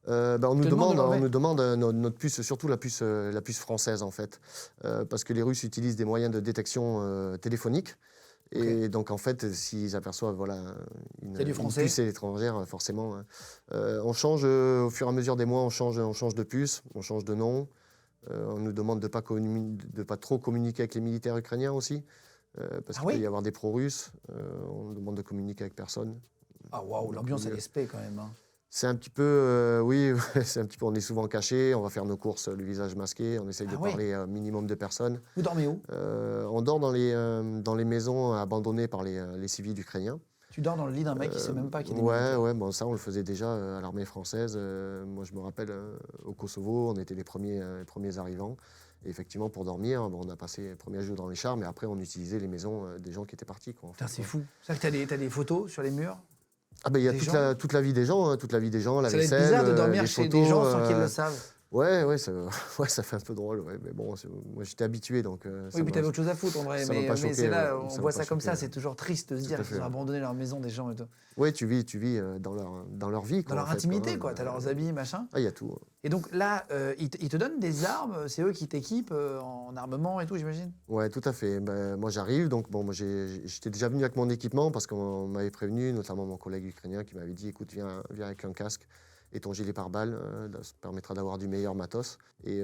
On nous Te demande de demande, l'enlever? notre puce, surtout la puce française en fait, parce que les Russes utilisent des moyens de détection téléphonique. OK. Et donc en fait, s'ils aperçoivent voilà, Il y a du une français? puce étrangère, forcément, hein. On change, au fur et à mesure des mois, on change de puce, on change de nom. On nous demande de pas trop communiquer avec les militaires ukrainiens aussi, parce Ah qu'il peut y oui? avoir des pro-russes. On nous demande de communiquer avec personne. Ah waouh, Donc, l'ambiance elle est spé quand même, hein. c'est un petit peu, oui, ouais, c'est un petit peu, on est souvent caché, on va faire nos courses le visage masqué, on essaye de Ah oui? parler à un minimum de personnes. Vous dormez où? On dort dans les maisons abandonnées par les civils ukrainiens. Tu dors dans le lit d'un mec qui sait même pas qu'il y a des Ouais, militaires. ouais, bon, ça on le faisait déjà à l'armée française. Moi je me rappelle au Kosovo, on était les premiers arrivants. Et effectivement, pour dormir, bon, on a passé les premiers jours dans les chars, mais après on utilisait les maisons des gens qui étaient partis, quoi, en Putain, fait, c'est quoi. ftoute C'est vrai que t'as des photos sur les murs Ah ben il y a des gens? toute la vie des gens, hein, toute la vie des gens, la Ça doit être vaisselle, bizarre de dormir les chez des photos. gens sans qu'ils le savent. Ouais, ouais, ça, ouais, ça fait un peu drôle, ouais, mais bon, moi j'étais habitué, donc Oui, puis t'avais autre chose à foutre en vrai, ça m'a pas mais choqué, c'est là, ouais, on ça m'a voit pas ça comme ça, choqué, c'est toujours triste de se tout dire à qu'ils fait. ont abandonné leur maison, des gens et tout. Ouais, tu vis dans leur vie, Dans quoi, en leur fait, intimité, quoi. quoi, t'as leurs habits, machin. Ah, il y a tout. Et donc là, ils te donnent des armes, c'est eux qui t'équipent en armement et tout, j'imagine? Ouais, tout à fait. Moi, j'arrive, donc bon, moi, j'étais déjà venu avec mon équipement parce qu'on m'avait prévenu, notamment mon collègue ukrainien qui m'avait dit, écoute, viens avec un casque et ton gilet pare-balles, ça te permettra d'avoir du meilleur matos. Et